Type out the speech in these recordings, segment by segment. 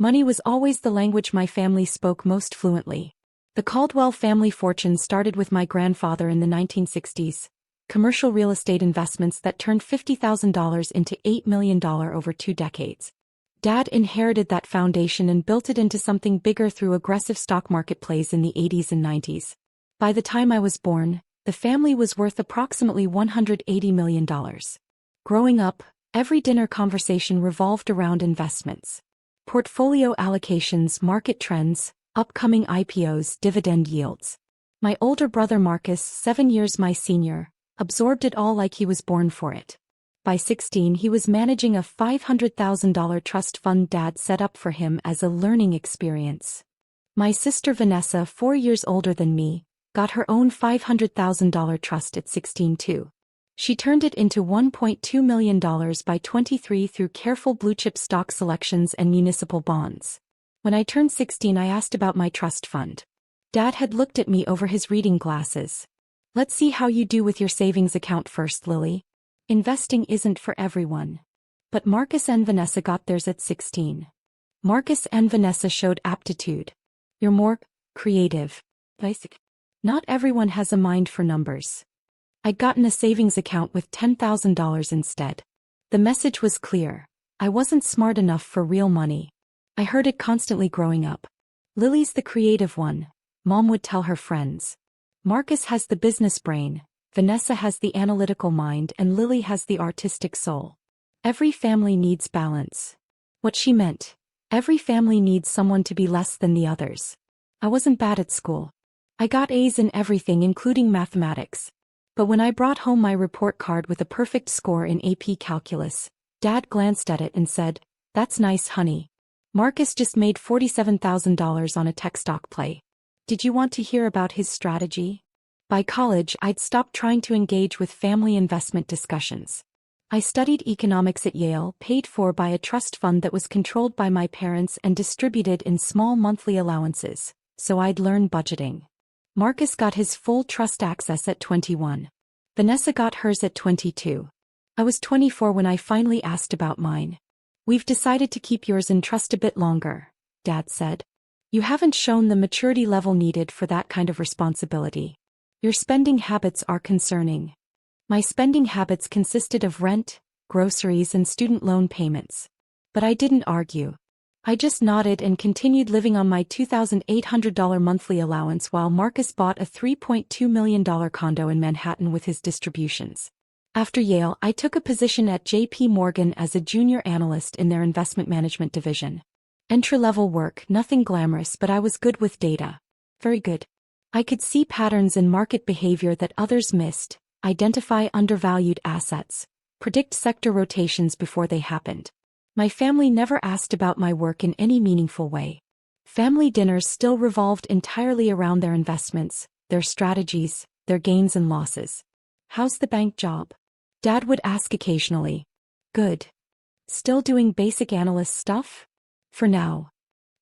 Money was always the language my family spoke most fluently. The Caldwell family fortune started with my grandfather in the 1960s, commercial real estate investments that turned $50,000 into $8 million over 2 decades. Dad inherited that foundation and built it into something bigger through aggressive stock market plays in the 80s and 90s. By the time I was born, the family was worth approximately $180 million. Growing up, every dinner conversation revolved around investments. Portfolio allocations, market trends, upcoming IPOs, dividend yields. My older brother Marcus, 7 years my senior, absorbed it all like he was born for it. By 16 he was managing a $500,000 trust fund Dad set up for him as a learning experience. My sister Vanessa, 4 years older than me, got her own $500,000 trust at 16 too. She turned it into $1.2 million by 23 through careful blue-chip stock selections and municipal bonds. When I turned 16 I asked about my trust fund. Dad had looked at me over his reading glasses. "Let's see how you do with your savings account first, Lily. Investing isn't for everyone." But Marcus and Vanessa got theirs at 16. Marcus and Vanessa showed aptitude. "You're more creative. Not everyone has a mind for numbers." I'd gotten a savings account with $10,000 instead. The message was clear. I wasn't smart enough for real money. I heard it constantly growing up. "Lily's the creative one," Mom would tell her friends. "Marcus has the business brain, Vanessa has the analytical mind, and Lily has the artistic soul. Every family needs balance." What she meant: every family needs someone to be less than the others. I wasn't bad at school. I got A's in everything including mathematics. But when I brought home my report card with a perfect score in AP Calculus, Dad glanced at it and said, "That's nice, honey. Marcus just made $47,000 on a tech stock play. Did you want to hear about his strategy?" By college I'd stopped trying to engage with family investment discussions. I studied economics at Yale, paid for by a trust fund that was controlled by my parents and distributed in small monthly allowances, so I'd learn budgeting. Marcus got his full trust access at 21. Vanessa got hers at 22. I was 24 when I finally asked about mine. "We've decided to keep yours in trust a bit longer," Dad said. "You haven't shown the maturity level needed for that kind of responsibility. Your spending habits are concerning." My spending habits consisted of rent, groceries, and student loan payments. But I didn't argue. I just nodded and continued living on my $2,800 monthly allowance while Marcus bought a $3.2 million condo in Manhattan with his distributions. After Yale, I took a position at J.P. Morgan as a junior analyst in their investment management division. Entry-level work, nothing glamorous, but I was good with data. Very good. I could see patterns in market behavior that others missed, identify undervalued assets, predict sector rotations before they happened. My family never asked about my work in any meaningful way. Family dinners still revolved entirely around their investments, their strategies, their gains and losses. "How's the bank job?" Dad would ask occasionally. "Good. Still doing basic analyst stuff?" "For now."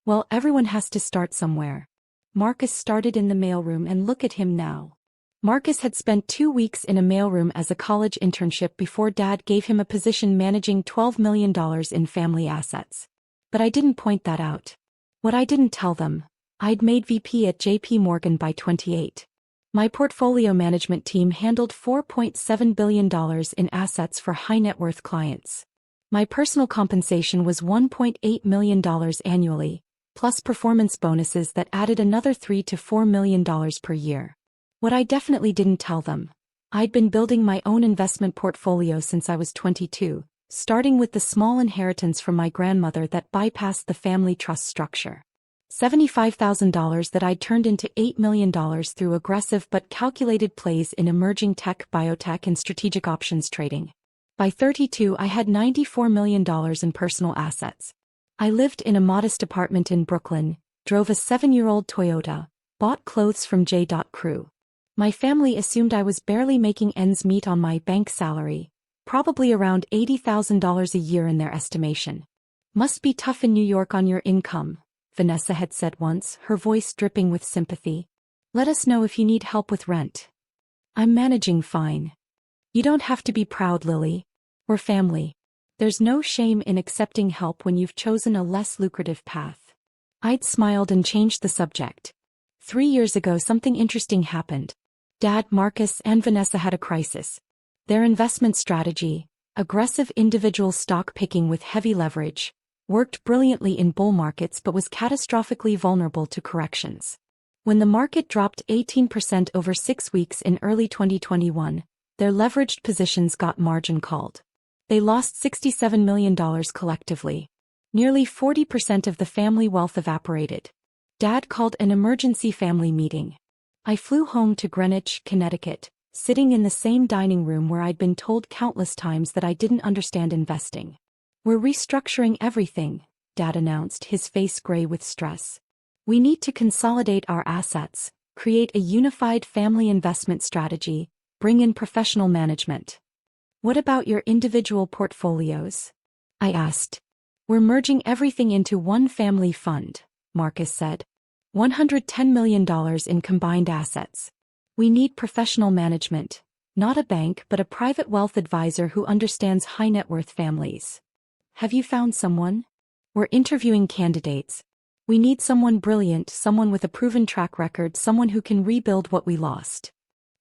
"Well, everyone has to start somewhere." Marcus started in the mailroom, and look at him now. Marcus had spent 2 weeks in a mailroom as a college internship before Dad gave him a position managing $12 million in family assets. But I didn't point that out. What I didn't tell them: I'd made VP at JP Morgan by 28. My portfolio management team handled $4.7 billion in assets for high-net-worth clients. My personal compensation was $1.8 million annually, plus performance bonuses that added another $3 to $4 million per year. What I definitely didn't tell them: I'd been building my own investment portfolio since I was 22, starting with the small inheritance from my grandmother that bypassed the family trust structure. $75,000 that I'd turned into $8 million through aggressive but calculated plays in emerging tech, biotech, and strategic options trading. By 32 I had $94 million in personal assets. I lived in a modest apartment in Brooklyn, drove a 7-year-old Toyota, bought clothes from J.Crew. My family assumed I was barely making ends meet on my bank salary, probably around $80,000 a year in their estimation. "Must be tough in New York on your income," Vanessa had said once, her voice dripping with sympathy. "Let us know if you need help with rent." "I'm managing fine." "You don't have to be proud, Lily. We're family." There's no shame in accepting help when you've chosen a less lucrative path. I'd smiled and changed the subject. 3 years ago something interesting happened. Dad, Marcus, and Vanessa had a crisis. Their investment strategy, aggressive individual stock picking with heavy leverage, worked brilliantly in bull markets but was catastrophically vulnerable to corrections. When the market dropped 18% over 6 weeks in early 2021, their leveraged positions got margin called. They lost $67 million collectively. Nearly 40% of the family wealth evaporated. Dad called an emergency family meeting. I flew home to Greenwich, Connecticut, sitting in the same dining room where I'd been told countless times that I didn't understand investing. "We're restructuring everything," Dad announced, his face gray with stress. "We need to consolidate our assets, create a unified family investment strategy, bring in professional management." "What about your individual portfolios?" I asked. "We're merging everything into one family fund," Marcus said. $110 million in combined assets. "We need professional management, not a bank but a private wealth advisor who understands high net worth families." "Have you found someone?" "We're interviewing candidates. We need someone brilliant, someone with a proven track record, someone who can rebuild what we lost."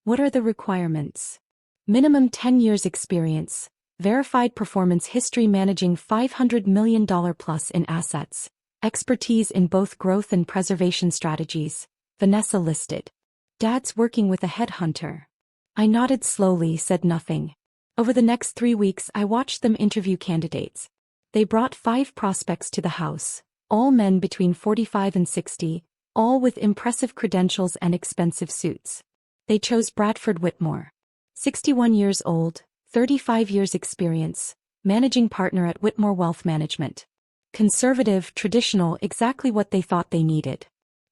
"What are the requirements?" "Minimum 10 years experience, verified performance history managing $500 million plus in assets, expertise in both growth and preservation strategies," Vanessa listed. "Dad's working with a headhunter." I nodded slowly, said nothing. Over the next 3 weeks I watched them interview candidates. They brought 5 prospects to the house, all men between 45 and 60, all with impressive credentials and expensive suits. They chose Bradford Whitmore. 61 years old, 35 years experience, managing partner at Whitmore Wealth Management. Conservative, traditional, exactly what they thought they needed.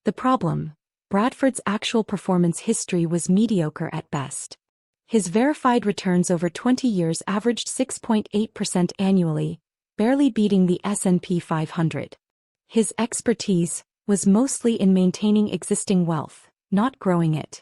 The problem: Bradford's actual performance history was mediocre at best. His verified returns over 20 years averaged 6.8% annually, barely beating the S&P 500. His expertise was mostly in maintaining existing wealth, not growing it.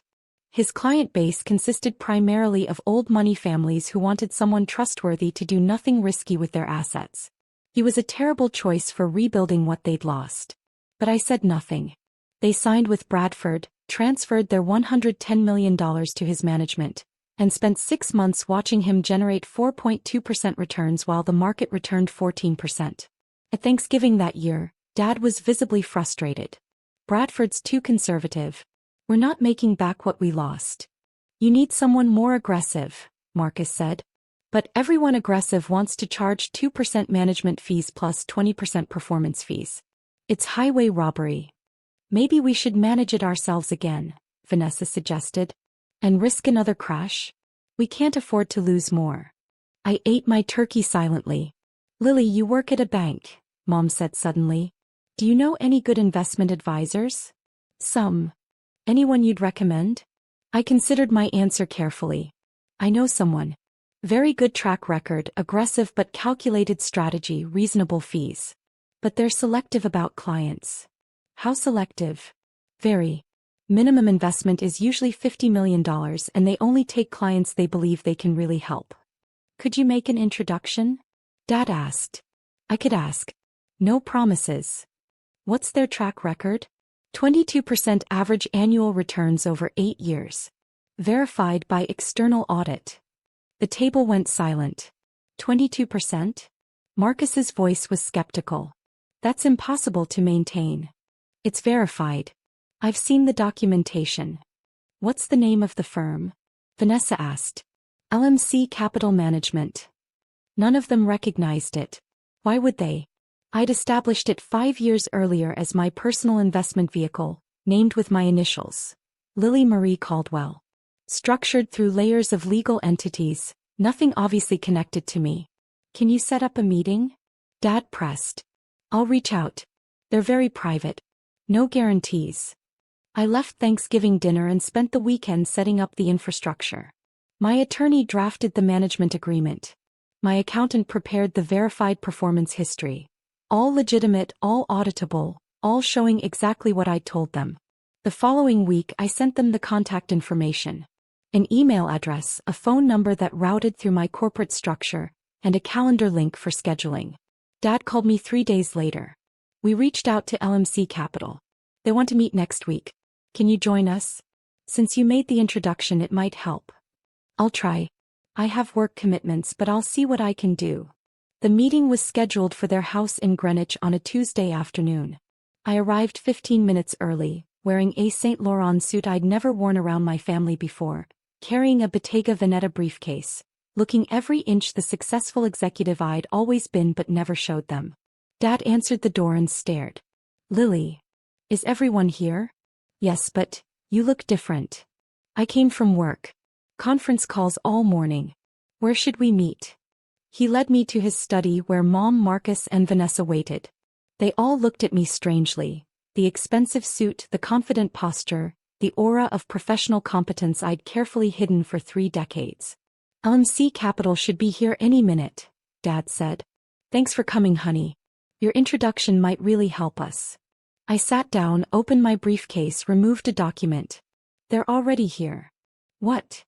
His client base consisted primarily of old money families who wanted someone trustworthy to do nothing risky with their assets. He was a terrible choice for rebuilding what they'd lost. But I said nothing. They signed with Bradford, transferred their $110 million to his management, and spent 6 months watching him generate 4.2% returns while the market returned 14%. At Thanksgiving that year, Dad was visibly frustrated. "Bradford's too conservative. We're not making back what we lost." "You need someone more aggressive," Marcus said. "But everyone aggressive wants to charge 2% management fees plus 20% performance fees. It's highway robbery." "Maybe we should manage it ourselves again," Vanessa suggested. "And risk another crash? We can't afford to lose more." I ate my turkey silently. "Lily, you work at a bank," Mom said suddenly. "Do you know any good investment advisors?" "Some. Anyone you'd recommend?" I considered my answer carefully. "I know someone. Very good track record, aggressive but calculated strategy, reasonable fees. But they're selective about clients." "How selective?" "Very. Minimum investment is usually $50 million and they only take clients they believe they can really help." "Could you make an introduction?" Dad asked. I could ask. No promises. "What's their track record?" 22% average annual returns over 8 years. Verified by external audit. The table went silent. 22%? Marcus's voice was skeptical. "That's impossible to maintain." "It's verified. I've seen the documentation." "What's the name of the firm?" Vanessa asked. "LMC Capital Management." None of them recognized it. Why would they? I'd established it 5 years earlier as my personal investment vehicle, named with my initials. Lily Marie Caldwell. Structured through layers of legal entities, nothing obviously connected to me. "Can you set up a meeting?" Dad pressed. "I'll reach out. They're very private. No guarantees." I left Thanksgiving dinner and spent the weekend setting up the infrastructure. My attorney drafted the management agreement. My accountant prepared the verified performance history. All legitimate, all auditable, all showing exactly what I'd told them. The following week I sent them the contact information. An email address, a phone number that routed through my corporate structure, and a calendar link for scheduling. Dad called me 3 days later. We reached out to LMC Capital. They want to meet next week. Can you join us? Since you made the introduction, it might help. I'll try. I have work commitments, but I'll see what I can do. The meeting was scheduled for their house in Greenwich on a Tuesday afternoon. I arrived 15 minutes early, wearing a Saint Laurent suit I'd never worn around my family before, carrying a Bottega Veneta briefcase, looking every inch the successful executive I'd always been but never showed them. Dad answered the door and stared. Lily. Is everyone here? Yes, but you look different. I came from work. Conference calls all morning. Where should we meet? He led me to his study where Mom, Marcus, and Vanessa waited. They all looked at me strangely. The expensive suit, the confident posture, the aura of professional competence I'd carefully hidden for 3 decades. LMC Capital should be here any minute, Dad said. Thanks for coming, honey. Your introduction might really help us. I sat down, opened my briefcase, removed a document. They're already here. What?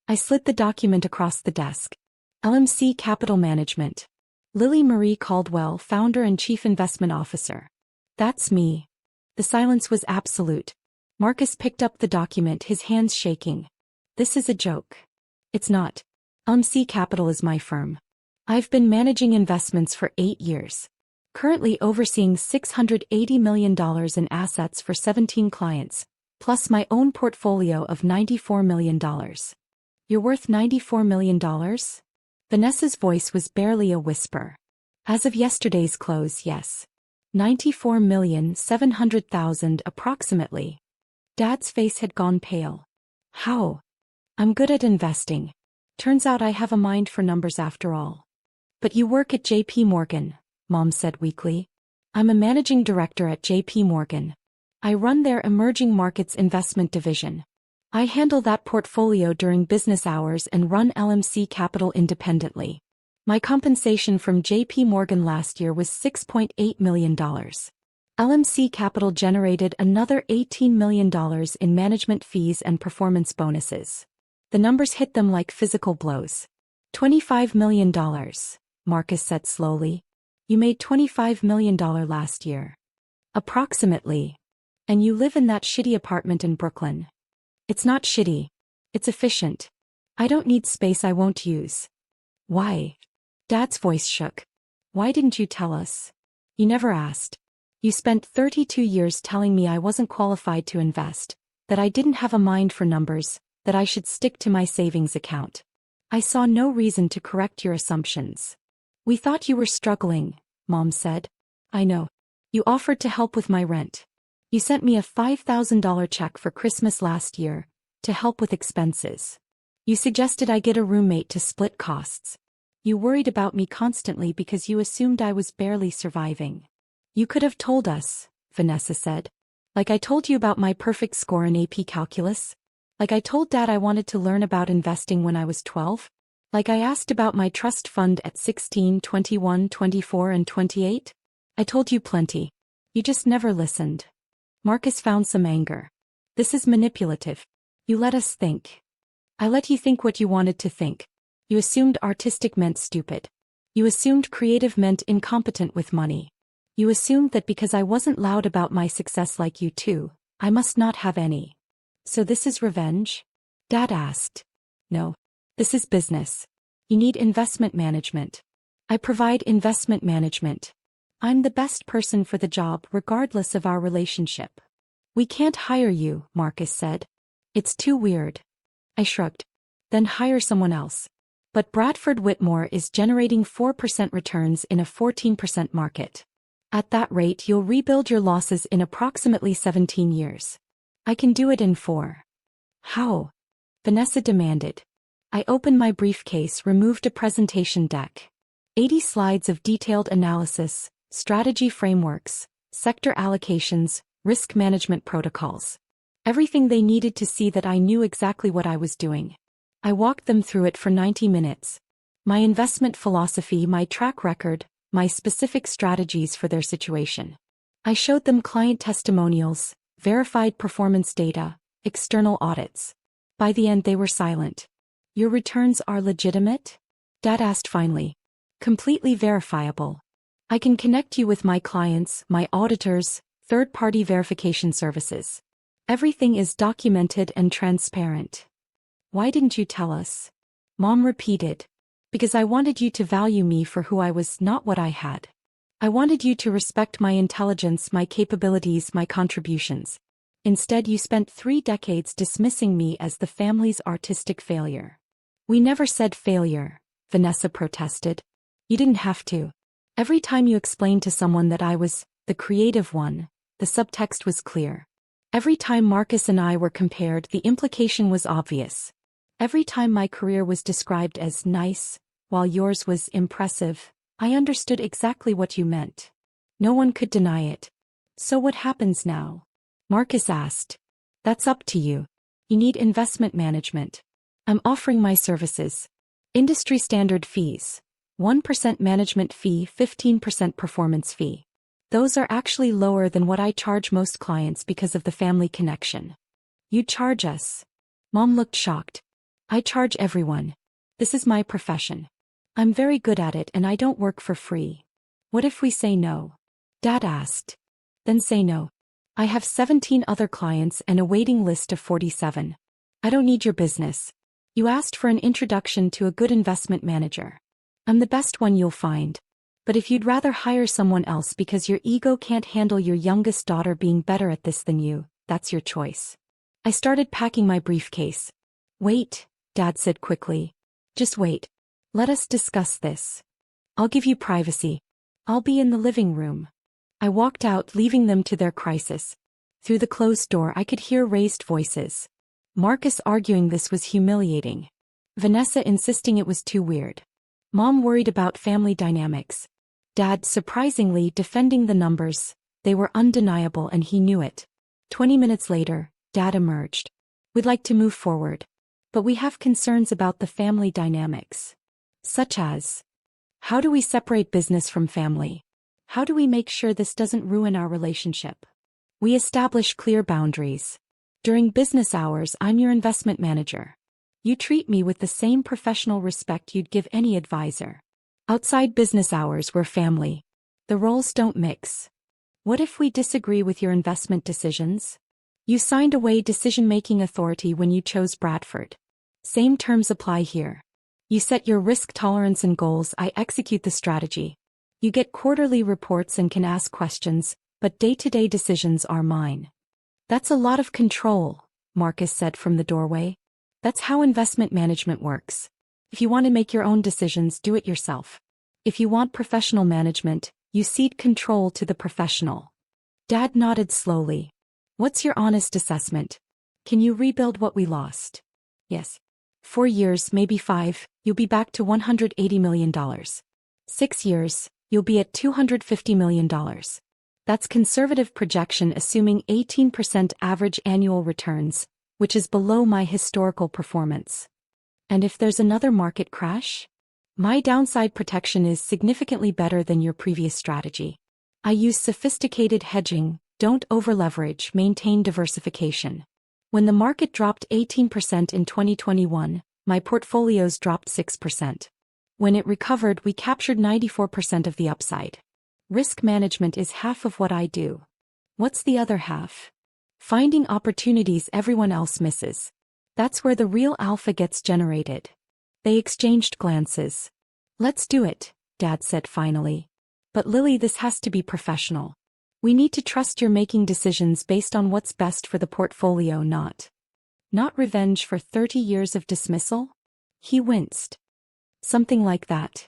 I slid the document across the desk. LMC Capital Management. Lily Marie Caldwell, founder and chief investment officer. That's me. The silence was absolute. Marcus picked up the document, his hands shaking. This is a joke. It's not. LMC Capital is my firm. I've been managing investments for 8 years. Currently overseeing $680 million in assets for 17 clients, plus my own portfolio of $94 million. You're worth $94 million? Vanessa's voice was barely a whisper. As of yesterday's close, yes. $94,700,000 approximately. Dad's face had gone pale. How? I'm good at investing. Turns out I have a mind for numbers after all. But you work at JP Morgan, Mom said weakly. I'm a managing director at JP Morgan. I run their emerging markets investment division. I handle that portfolio during business hours and run LMC Capital independently. My compensation from JP Morgan last year was $6.8 million. LMC Capital generated another $18 million in management fees and performance bonuses. The numbers hit them like physical blows. $25 million, Marcus said slowly. You made $25 million last year. Approximately. And you live in that shitty apartment in Brooklyn. It's not shitty. It's efficient. I don't need space I won't use. Why? Dad's voice shook. Why didn't you tell us? You never asked. You spent 32 years telling me I wasn't qualified to invest, that I didn't have a mind for numbers, that I should stick to my savings account. I saw no reason to correct your assumptions. We thought you were struggling, Mom said. I know. You offered to help with my rent. You sent me a $5,000 check for Christmas last year, to help with expenses. You suggested I get a roommate to split costs. You worried about me constantly because you assumed I was barely surviving. You could have told us, Vanessa said. Like I told you about my perfect score in AP Calculus? Like I told Dad I wanted to learn about investing when I was 12? Like I asked about my trust fund at 16, 21, 24, and 28? I told you plenty. You just never listened. Marcus found some anger. This is manipulative. You let us think. I let you think what you wanted to think. You assumed artistic meant stupid. You assumed creative meant incompetent with money. You assumed that because I wasn't loud about my success like you two, I must not have any. So this is revenge? Dad asked. No. This is business. You need investment management. I provide investment management. I'm the best person for the job regardless of our relationship. We can't hire you, Marcus said. It's too weird. I shrugged. Then hire someone else. But Bradford Whitmore is generating 4% returns in a 14% market. At that rate you'll rebuild your losses in approximately 17 years. I can do it in 4. How? Vanessa demanded. I opened my briefcase, removed a presentation deck. 80 slides of detailed analysis, strategy frameworks, sector allocations, risk management protocols. Everything they needed to see that I knew exactly what I was doing. I walked them through it for 90 minutes. My investment philosophy, my track record, my specific strategies for their situation. I showed them client testimonials, verified performance data, external audits. By the end they were silent. Your returns are legitimate? Dad asked finally. Completely verifiable. I can connect you with my clients, my auditors, third-party verification services. Everything is documented and transparent. Why didn't you tell us? Mom repeated. Because I wanted you to value me for who I was, not what I had. I wanted you to respect my intelligence, my capabilities, my contributions. Instead, you spent 3 decades dismissing me as the family's artistic failure. We never said failure, Vanessa protested. You didn't have to. Every time you explained to someone that I was the creative one, the subtext was clear. Every time Marcus and I were compared, the implication was obvious. Every time my career was described as nice, while yours was impressive, I understood exactly what you meant. No one could deny it. So what happens now? Marcus asked. That's up to you. You need investment management. I'm offering my services. Industry standard fees. 1% management fee, 15% performance fee. Those are actually lower than what I charge most clients because of the family connection. You charge us. Mom looked shocked. I charge everyone. This is my profession. I'm very good at it and I don't work for free. What if we say no? Dad asked. Then say no. I have 17 other clients and a waiting list of 47. I don't need your business. You asked for an introduction to a good investment manager. I'm the best one you'll find. But if you'd rather hire someone else because your ego can't handle your youngest daughter being better at this than you, that's your choice. I started packing my briefcase. Wait, Dad said quickly. Just wait. Let us discuss this. I'll give you privacy. I'll be in the living room. I walked out, leaving them to their crisis. Through the closed door I could hear raised voices. Marcus arguing this was humiliating. Vanessa insisting it was too weird. Mom worried about family dynamics. Dad surprisingly defending the numbers. They were undeniable and he knew it. 20 minutes later, Dad emerged. We'd like to move forward. But we have concerns about the family dynamics. Such as, how do we separate business from family? How do we make sure this doesn't ruin our relationship? We establish clear boundaries. During business hours, I'm your investment manager. You treat me with the same professional respect you'd give any advisor. Outside business hours, we're family. The roles don't mix. What if we disagree with your investment decisions? You signed away decision-making authority when you chose Bradford. Same terms apply here. You set your risk tolerance and goals, I execute the strategy. You get quarterly reports and can ask questions, but day-to-day decisions are mine. That's a lot of control, Marcus said from the doorway. That's how investment management works. If you want to make your own decisions, do it yourself. If you want professional management, you cede control to the professional. Dad nodded slowly. What's your honest assessment? Can you rebuild what we lost? Yes. 4 years, maybe 5, you'll be back to $180 million. 6 years, you'll be at $250 million. That's conservative projection assuming 18% average annual returns, which is below my historical performance. And if there's another market crash? My downside protection is significantly better than your previous strategy. I use sophisticated hedging, don't overleverage, maintain diversification. When the market dropped 18% in 2021, my portfolios dropped 6%. When it recovered, we captured 94% of the upside. Risk management is half of what I do. What's the other half? Finding opportunities everyone else misses. That's where the real alpha gets generated. They exchanged glances. Let's do it, Dad said finally. But Lily, this has to be professional. We need to trust you're making decisions based on what's best for the portfolio, not revenge for 30 years of dismissal? He winced. Something like that.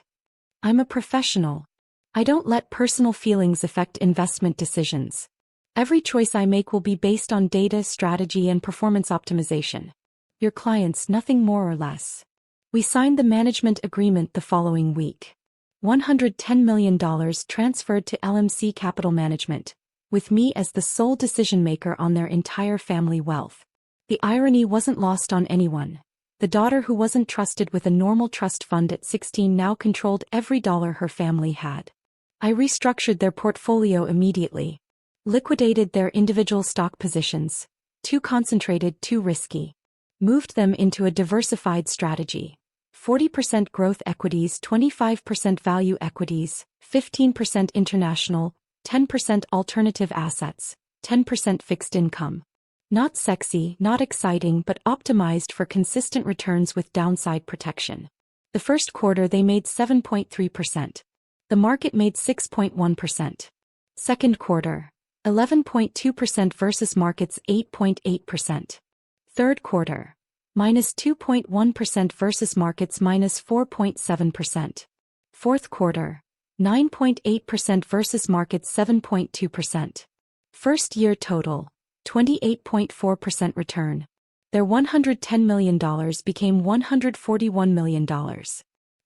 I'm a professional. I don't let personal feelings affect investment decisions. Every choice I make will be based on data, strategy, and performance optimization. Your clients, nothing more or less. We signed the management agreement the following week. $110 million transferred to LMC Capital Management, with me as the sole decision-maker on their entire family wealth. The irony wasn't lost on anyone. The daughter who wasn't trusted with a normal trust fund at 16 now controlled every dollar her family had. I restructured their portfolio immediately. Liquidated their individual stock positions. Too concentrated, too risky. Moved them into a diversified strategy. 40% growth equities, 25% value equities, 15% international, 10% alternative assets, 10% fixed income. Not sexy, not exciting, but optimized for consistent returns with downside protection. The first quarter they made 7.3%. The market made 6.1%. Second quarter, 11.2% versus market's 8.8%. Third quarter, minus 2.1% versus market's minus 4.7%. Fourth quarter, 9.8% versus market's 7.2%. First year total, 28.4% return. Their $110 million became $141 million.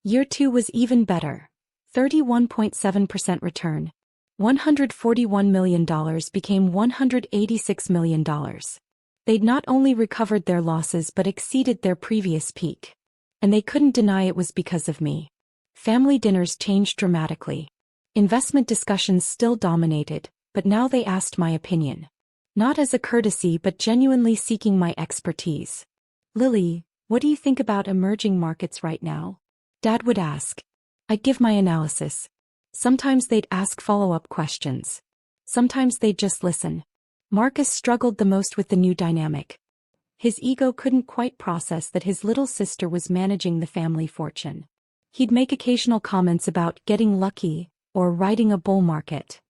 Year 2 was even better. 31.7% return. $141 million became $186 million. They'd not only recovered their losses but exceeded their previous peak. And they couldn't deny it was because of me. Family dinners changed dramatically. Investment discussions still dominated, but now they asked my opinion. Not as a courtesy but genuinely seeking my expertise. "Lily, what do you think about emerging markets right now?" Dad would ask. I'd give my analysis. Sometimes they'd ask follow-up questions. Sometimes they'd just listen. Marcus struggled the most with the new dynamic. His ego couldn't quite process that his little sister was managing the family fortune. He'd make occasional comments about getting lucky or riding a bull market.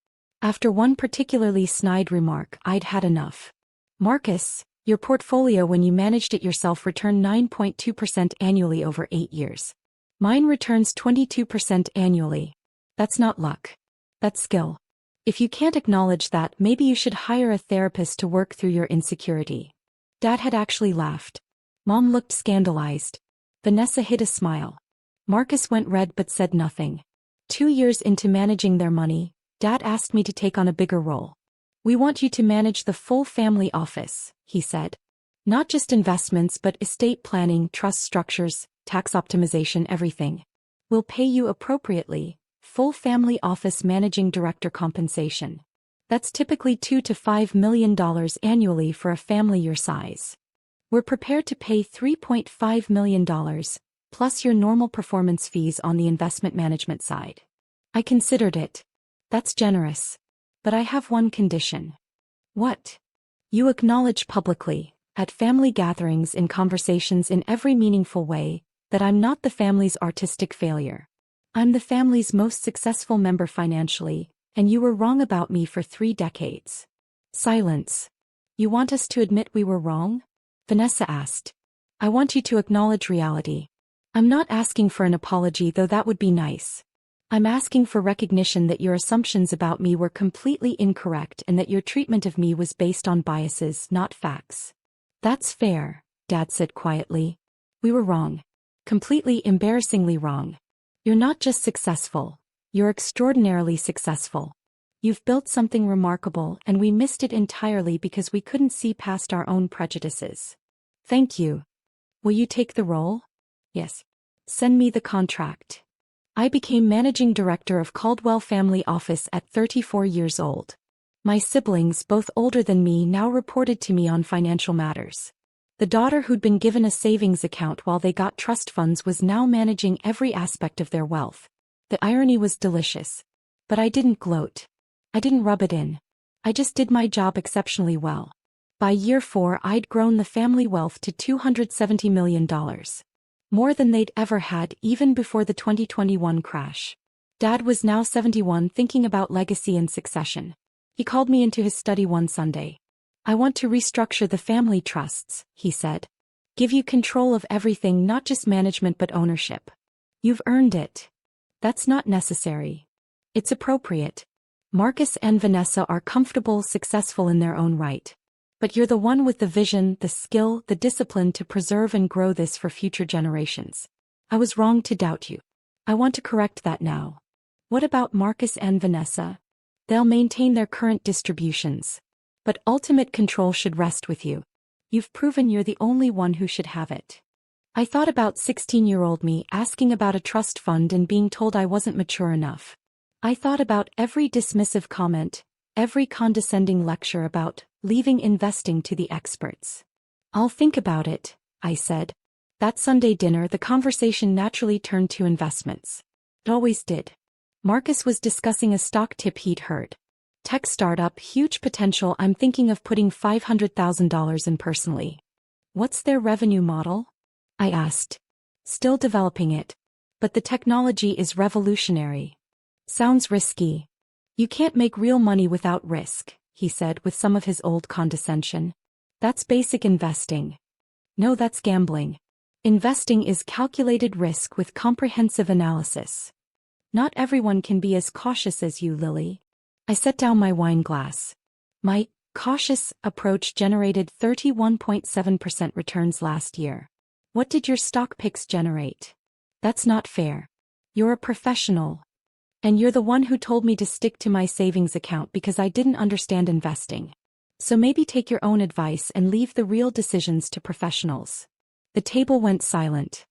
After one particularly snide remark, I'd had enough. "Marcus, your portfolio when you managed it yourself returned 9.2% annually over 8 years. Mine returns 22% annually. That's not luck. That's skill. If you can't acknowledge that, maybe you should hire a therapist to work through your insecurity." Dad had actually laughed. Mom looked scandalized. Vanessa hid a smile. Marcus went red but said nothing. 2 years into managing their money, Dad asked me to take on a bigger role. "We want you to manage the full family office," he said. "Not just investments but estate planning, trust structures, tax optimization, everything. We'll pay you appropriately. Full family office managing director compensation. That's typically $2 to $5 million annually for a family your size. We're prepared to pay $3.5 million, plus your normal performance fees on the investment management side." I considered it. "That's generous. But I have one condition." "What?" "You acknowledge publicly, at family gatherings, in conversations, in every meaningful way, that I'm not the family's artistic failure. I'm the family's most successful member financially, and you were wrong about me for 3 decades." Silence. "You want us to admit we were wrong?" Vanessa asked. "I want you to acknowledge reality. I'm not asking for an apology, though that would be nice. I'm asking for recognition that your assumptions about me were completely incorrect and that your treatment of me was based on biases, not facts." "That's fair," Dad said quietly. "We were wrong. Completely embarrassingly wrong. You're not just successful, you're extraordinarily successful. You've built something remarkable and we missed it entirely because we couldn't see past our own prejudices. Thank you. Will you take the role?" "Yes." "Send me the contract." I became managing director of Caldwell Family Office at 34 years old. My siblings, both older than me, now reported to me on financial matters. The daughter who'd been given a savings account while they got trust funds was now managing every aspect of their wealth. The irony was delicious. But I didn't gloat. I didn't rub it in. I just did my job exceptionally well. By year 4 I'd grown the family wealth to $270 million. More than they'd ever had even before the 2021 crash. Dad was now 71, thinking about legacy and succession. He called me into his study one Sunday. "I want to restructure the family trusts," he said. "Give you control of everything, not just management but ownership. You've earned it." "That's not necessary. It's appropriate. Marcus and Vanessa are comfortable, successful in their own right. But you're the one with the vision, the skill, the discipline to preserve and grow this for future generations. I was wrong to doubt you. I want to correct that now." "What about Marcus and Vanessa?" "They'll maintain their current distributions. But ultimate control should rest with you. You've proven you're the only one who should have it." I thought about 16-year-old me asking about a trust fund and being told I wasn't mature enough. I thought about every dismissive comment, every condescending lecture about leaving investing to the experts. "I'll think about it," I said. That Sunday dinner, the conversation naturally turned to investments. It always did. Marcus was discussing a stock tip he'd heard. Tech startup, huge potential. I'm thinking of putting $500,000 in personally. What's their revenue model? I asked. Still developing it. But the technology is revolutionary. Sounds risky. You can't make real money without risk, he said with some of his old condescension. That's basic investing. No, that's gambling. Investing is calculated risk with comprehensive analysis. Not everyone can be as cautious as you, Lily. I set down my wine glass. My cautious approach generated 31.7% returns last year. What did your stock picks generate? That's not fair. You're a professional. And you're the one who told me to stick to my savings account because I didn't understand investing. So maybe take your own advice and leave the real decisions to professionals. The table went silent.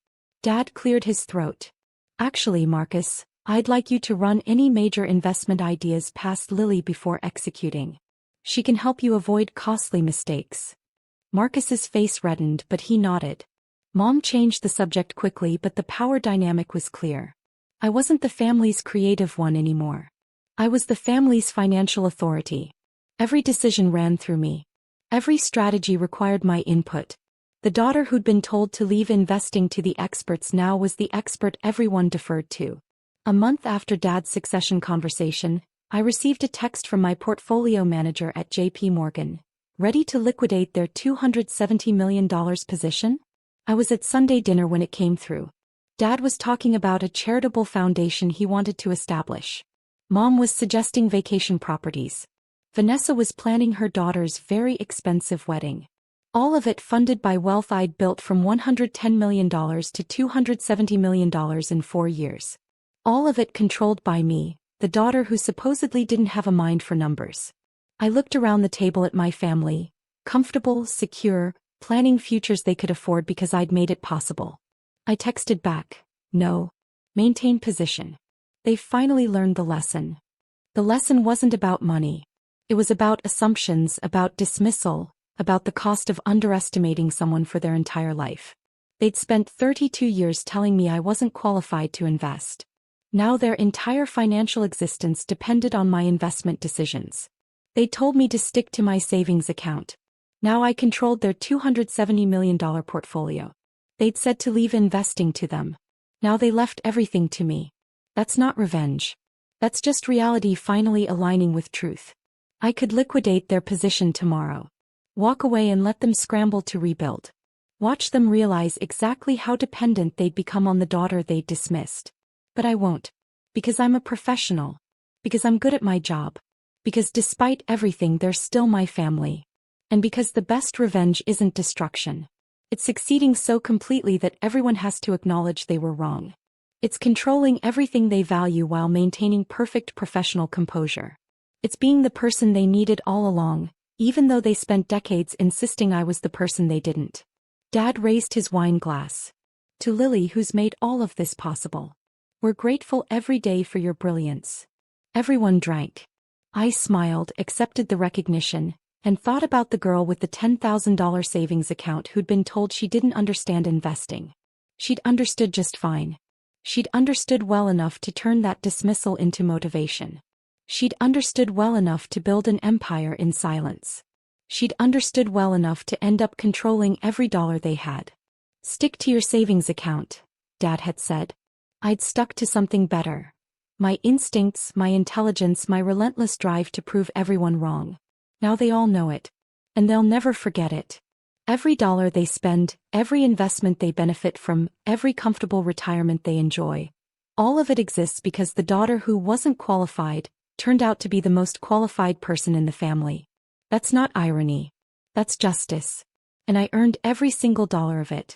Dad cleared his throat. Actually, Marcus, I'd like you to run any major investment ideas past Lily before executing. She can help you avoid costly mistakes. Marcus's face reddened, but he nodded. Mom changed the subject quickly, but the power dynamic was clear. I wasn't the family's creative one anymore. I was the family's financial authority. Every decision ran through me. Every strategy required my input. The daughter who'd been told to leave investing to the experts now was the expert everyone deferred to. A month after Dad's succession conversation, I received a text from my portfolio manager at JP Morgan. Ready to liquidate their $270 million position? I was at Sunday dinner when it came through. Dad was talking about a charitable foundation he wanted to establish. Mom was suggesting vacation properties. Vanessa was planning her daughter's very expensive wedding. All of it funded by wealth I'd built from $110 million to $270 million in 4 years. All of it controlled by me, the daughter who supposedly didn't have a mind for numbers. I looked around the table at my family, comfortable, secure, planning futures they could afford because I'd made it possible. I texted back, no. Maintain position. They finally learned the lesson. The lesson wasn't about money. It was about assumptions, about dismissal, about the cost of underestimating someone for their entire life. They'd spent 32 years telling me I wasn't qualified to invest. Now their entire financial existence depended on my investment decisions. They told me to stick to my savings account. Now I controlled their $270 million portfolio. They'd said to leave investing to them. Now they left everything to me. That's not revenge. That's just reality finally aligning with truth. I could liquidate their position tomorrow. Walk away and let them scramble to rebuild. Watch them realize exactly how dependent they'd become on the daughter they'd dismissed. But I won't. Because I'm a professional. Because I'm good at my job. Because despite everything they're still my family. And because the best revenge isn't destruction. It's succeeding so completely that everyone has to acknowledge they were wrong. It's controlling everything they value while maintaining perfect professional composure. It's being the person they needed all along, even though they spent decades insisting I was the person they didn't. Dad raised his wine glass. To Lily, who's made all of this possible. We're grateful every day for your brilliance. Everyone drank. I smiled, accepted the recognition, and thought about the girl with the $10,000 savings account who'd been told she didn't understand investing. She'd understood just fine. She'd understood well enough to turn that dismissal into motivation. She'd understood well enough to build an empire in silence. She'd understood well enough to end up controlling every dollar they had. Stick to your savings account, Dad had said. I'd stuck to something better. My instincts, my intelligence, my relentless drive to prove everyone wrong. Now they all know it. And they'll never forget it. Every dollar they spend, every investment they benefit from, every comfortable retirement they enjoy. All of it exists because the daughter who wasn't qualified turned out to be the most qualified person in the family. That's not irony. That's justice. And I earned every single dollar of it.